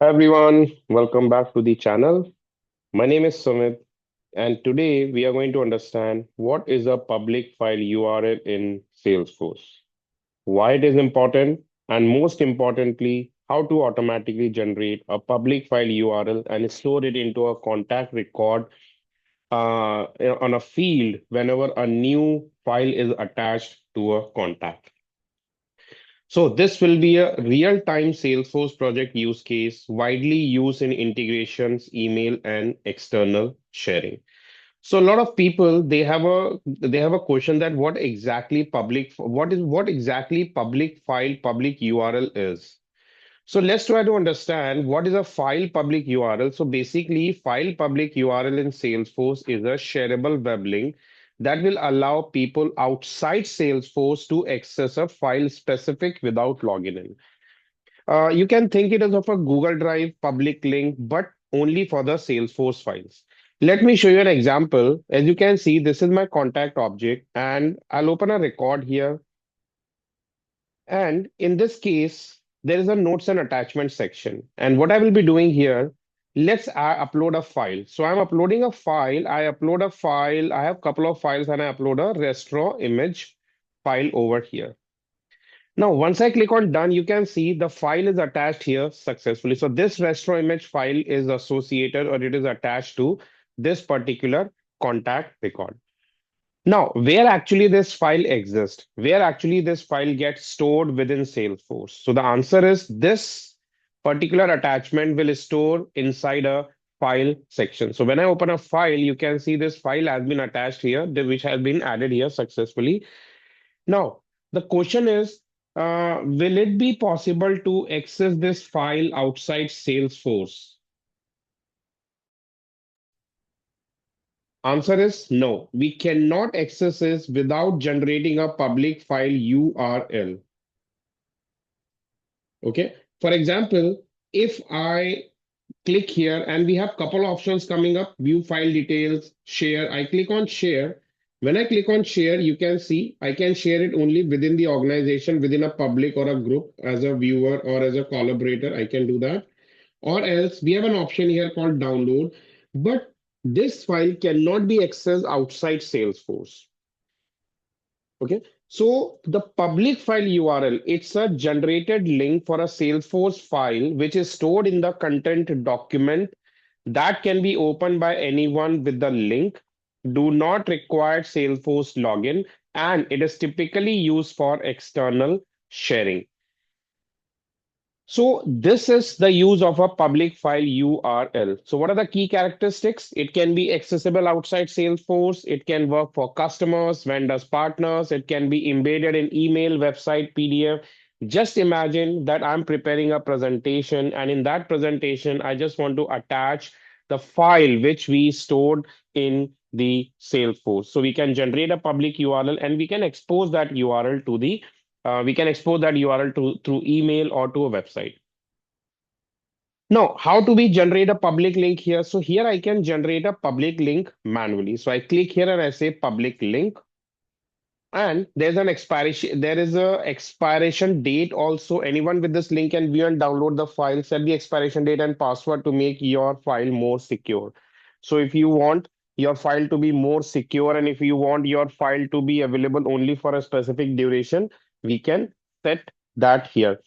Hi everyone, welcome back to the channel. My name is Sumit, and today we are going to understand what is a public file URL in Salesforce, why it is important, and most importantly, how to automatically generate a public file URL and store it into a contact record on a field whenever a new file is attached to a contact. So this will be a real-time Salesforce project use case widely used in integrations, email, and external sharing. So a lot of people they have a question that what exactly public file public URL is. So let's try to understand what is a file public URL. So basically, file public URL in Salesforce is a shareable web link that will allow people outside Salesforce to access a file specific without logging in. You can think it as of a Google Drive public link, but only for the Salesforce files. Let me show you an example. As you can see, this is my contact object, and I'll open a record here. And in this case, there is a notes and attachment section. And what I will be doing here, let's upload a file. So I'm uploading a file. I upload a file. I have a couple of files and I upload a restaurant image file over here. Now, once I click on done, you can see the file is attached here successfully. So this restaurant image file is associated or it is attached to this particular contact record. Now, where actually this file exists, where actually this file gets stored within Salesforce. So the answer is this particular attachment will store inside a file section. So when I open a file, you can see this file has been attached here, which has been added here successfully. Now, the question is, will it be possible to access this file outside Salesforce? Answer is no. We cannot access this without generating a public file URL. Okay. For example, if I click here and we have couple options coming up, view file details, share. I click on share. When I click on share, you can see I can share it only within the organization, within a public or a group as a viewer or as a collaborator. I can do that. Or else we have an option here called download, but this file cannot be accessed outside Salesforce. Okay. So the public file URL, it's a generated link for a Salesforce file, which is stored in the content document that can be opened by anyone with the link, do not require Salesforce login, and it is typically used for external sharing. So this is the use of a public file URL. So what are the key characteristics? It can be accessible outside Salesforce. It can work for customers, vendors, partners. It can be embedded in email, website, PDF. Just imagine that I'm preparing a presentation, and in that presentation, I just want to attach the file which we stored in the Salesforce. So we can generate a public URL and we can expose that URL to the we can export that URL to through email or to a website. Now, how do we generate a public link here? So here I can generate a public link manually. So I click here and I say public link. And there is a expiration date also. Anyone with this link can view and download the file, set the expiration date and password to make your file more secure. So if you want your file to be more secure and if you want your file to be available only for a specific duration, we can set that here.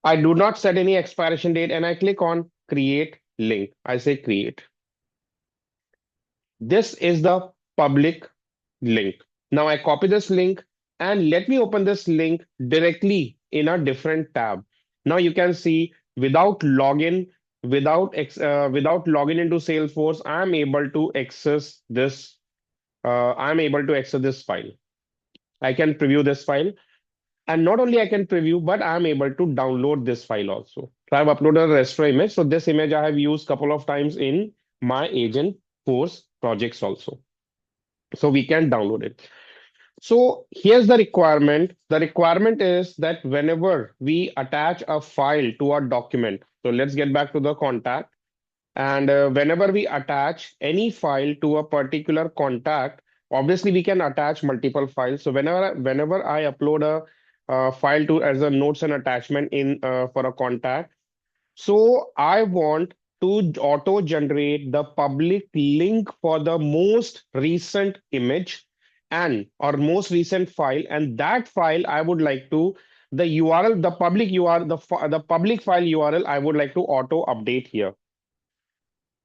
I do not set any expiration date and I click on create link. I say create. This is the public link. Now I copy this link and let me open this link directly in a different tab. Now you can see without login, without login into Salesforce, I'm able to access this. I'm able to access this file. I can preview this file, and not only I can preview, but I'm able to download this file also. So I've uploaded a restaurant image. So this image I have used couple of times in my agent force projects also. So we can download it. So here's the requirement. The requirement is that whenever we attach a file to a document, so let's get back to the contact. And whenever we attach any file to a particular contact, obviously we can attach multiple files. So whenever I upload a file to as a notes and attachment in for a contact, So I want to auto generate the public link for the most recent image and or most recent file, and that file I would like to the URL, the public URL, the public file URL I would like to auto update here.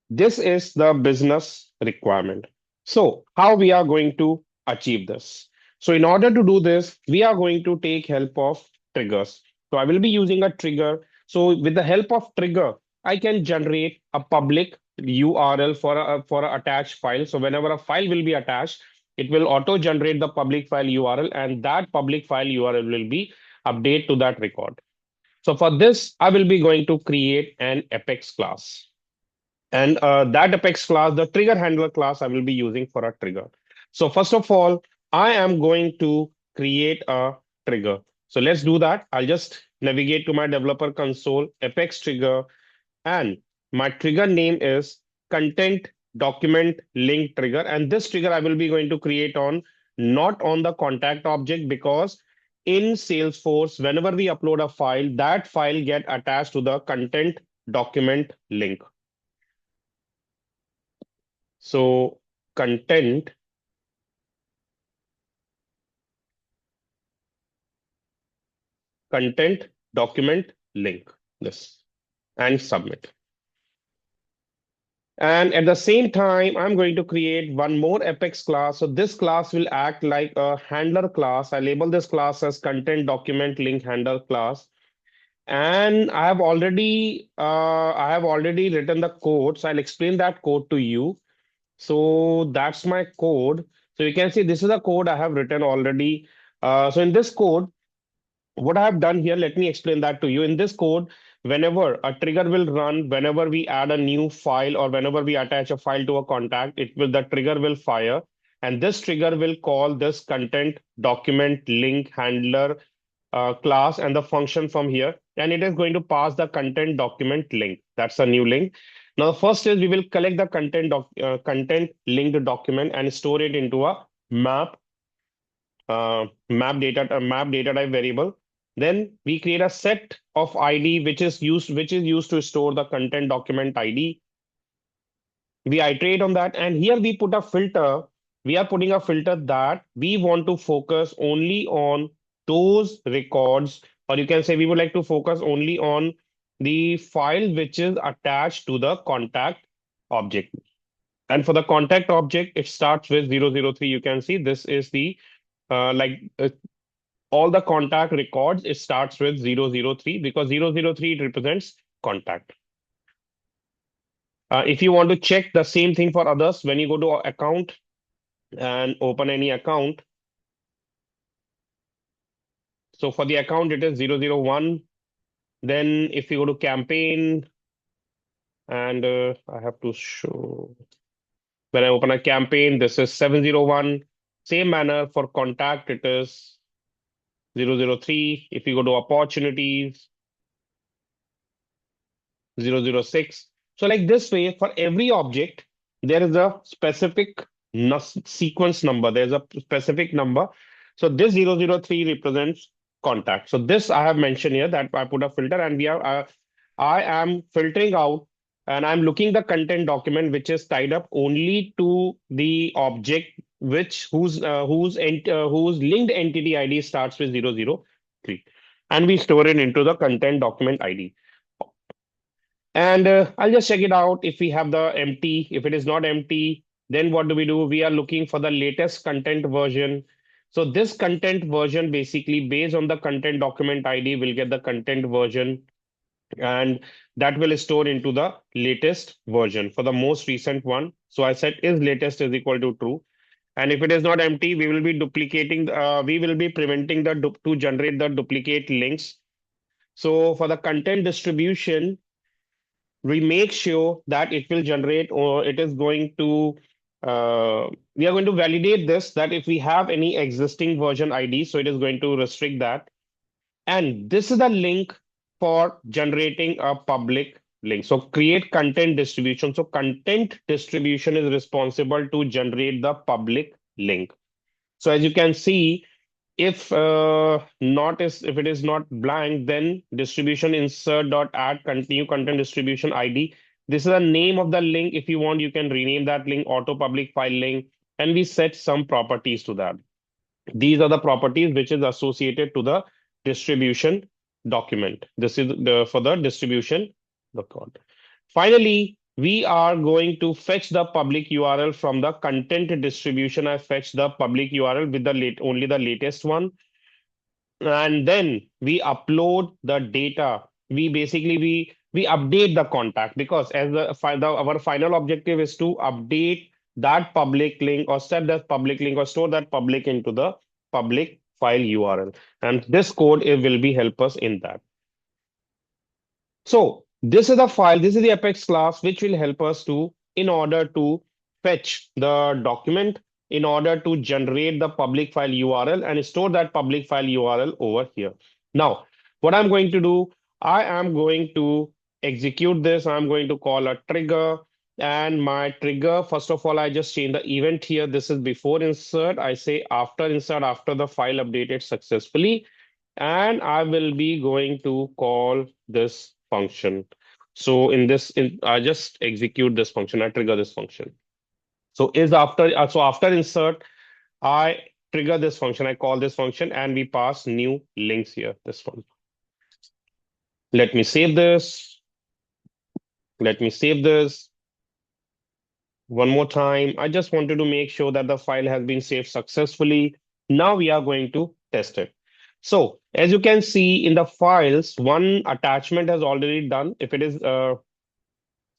This is the business requirement. So how we are going to achieve this? So in order to do this, we are going to take help of triggers. So I will be using a trigger. So with the help of trigger, I can generate a public URL for a attached file. So whenever a file will be attached, it will auto generate the public file URL, and that public file URL will be update to that record. So for this, I will be going to create an Apex class. And that Apex class, the trigger handler class, I will be using for a trigger. So first of all, I am going to create a trigger. So let's do that. I'll just navigate to my developer console, Apex trigger, and my trigger name is content document link trigger. And this trigger I will be going to create on not on the contact object, because in Salesforce, whenever we upload a file, that file get attached to the content document link. So content content document link this and submit. And at the same time, I'm going to create one more Apex class. So this class will act like a handler class. I label this class as content document link handler class. And I have already written the code. So I'll explain that code to you. So that's my code. So you can see this is a code I have written already. So in this code, what I have done here, let me explain that to you. In this code, whenever a trigger will run, whenever we add a new file or whenever we attach a file to a contact, the trigger will fire. And this trigger will call this content document link handler class and the function from here. And it is going to pass the content document link. That's a new link. Now, the first is we will collect the content linked document and store it into a map data type variable. Then we create a set of ID which is used to store the content document ID. We iterate on that, and here we put a filter. We are putting a filter that we want to focus only on those records, or you can say we would like to focus only on the file which is attached to the contact object. And for the contact object, it starts with 003. You can see this is the like all the contact records, it starts with 003 because 003 represents contact. If you want to check the same thing for others, when you go to account and open any account, so for the account, it is 001. Then if you go to campaign, and I have to show, when I open a campaign, this is 701. Same manner for contact, it is 003. If you go to opportunities, 006. So like this way, for every object, there is a specific sequence number. There's a specific number. So this 003 represents contact. So this I have mentioned here that I put a filter, and I am filtering out, and I'm looking the content document which is tied up only to the object whose linked entity ID starts with 003, and we store it into the content document ID. And I'll just check it out if we have the empty. If it is not empty, then what do? We are looking for the latest content version. So this content version, basically based on the content document ID, will get the content version, and that will store into the latest version for the most recent one. So I said is latest is equal to true. And if it is not empty, we will be we will be preventing to generate the duplicate links. So for the content distribution, we make sure that it will generate, or it is going to we are going to validate this, that if we have any existing version ID, so it is going to restrict that. And this is the link for generating a public link. So create content distribution. So content distribution is responsible to generate the public link. So as you can see, If it is not blank, then distribution insert dot add continue content distribution ID. This is the name of the link. If you want, you can rename that link auto public file link, and we set some properties to that. These are the properties which is associated to the distribution document. This is for the distribution document. Finally, we are going to fetch the public URL from the content distribution. I fetch the public URL with the only the latest one, and then we upload the data. We update the contact, because as our final objective is to update that public link, or set that public link, or store that public into the public file URL, and this code it will be help us in that. So this is the file, this is the Apex class, which will help us to, in order to fetch the document, in order to generate the public file URL and store that public file URL over here. Now, what I'm going to do, I am going to execute this. I'm going to call a trigger, and my trigger, first of all, I just change the event here. This is before insert. I say after insert, after the file updated successfully, and I will be going to call this function. So I just execute this function. I trigger this function. So after insert, I trigger this function. I call this function, and we pass new links here. This one. Let me save this. Let me save this. One more time. I just wanted to make sure that the file has been saved successfully. Now we are going to test it. So as you can see in the files, one attachment has already done. If it is,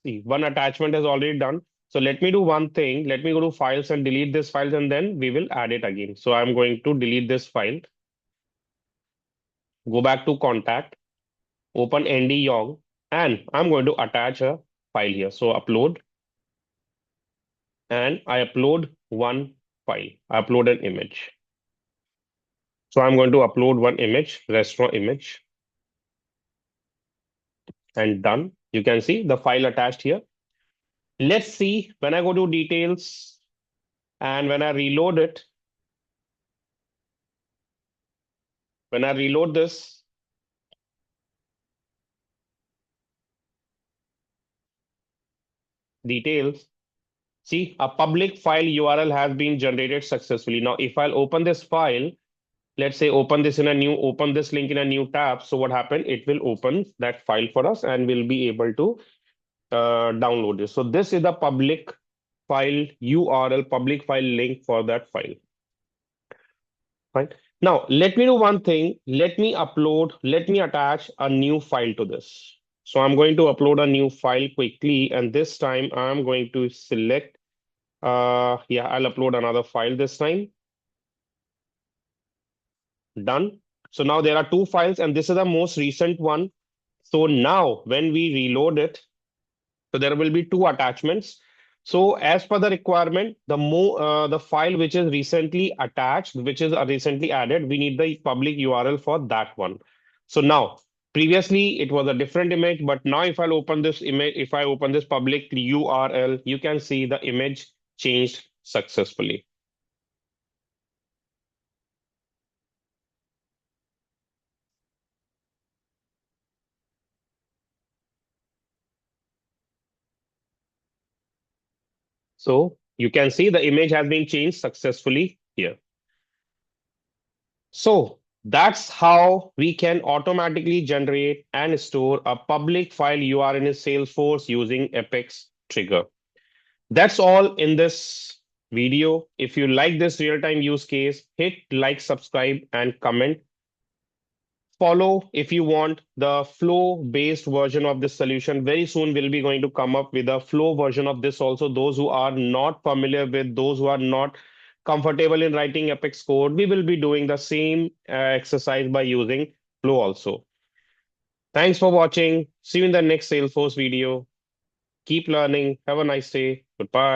see, one attachment has already done. So let me do one thing. Let me go to files and delete this file, and then we will add it again. So I'm going to delete this file. Go back to contact, open ND-YOG, and I'm going to attach a file here. So upload, and I upload one file. I upload an image. So I'm going to upload one image, restaurant image, and done. You can see the file attached here. Let's see when I go to details and when I reload it, when I reload this, details, see a public file URL has been generated successfully. Now, if I'll open this file, let's say open this link in a new tab. So what happened? It will open that file for us, and we'll be able to download this. So this is the public file URL, public file link for that file. Right. Now, let me do one thing. Let me attach a new file to this. So I'm going to upload a new file quickly, and this time I'm going to select, yeah, I'll upload another file this time. Done. So now there are two files, and this is the most recent one. So now when we reload it, so there will be two attachments. So as per the requirement, the file which is recently attached, which is recently added, we need the public URL for that one. So now, previously it was a different image, but now if I open this image, if I open this public URL, you can see the image changed successfully. So you can see the image has been changed successfully here. So that's how we can automatically generate and store a public file URL in Salesforce using Apex trigger. That's all in this video. If you like this real-time use case, hit like, subscribe, and comment. Follow if you want the flow-based version of this solution. Very soon we'll be going to come up with a flow version of this also. Those who are not familiar with, those who are not comfortable in writing Apex code, we will be doing the same exercise by using flow also. Thanks for watching. See you in the next Salesforce video. Keep learning. Have a nice day. Goodbye.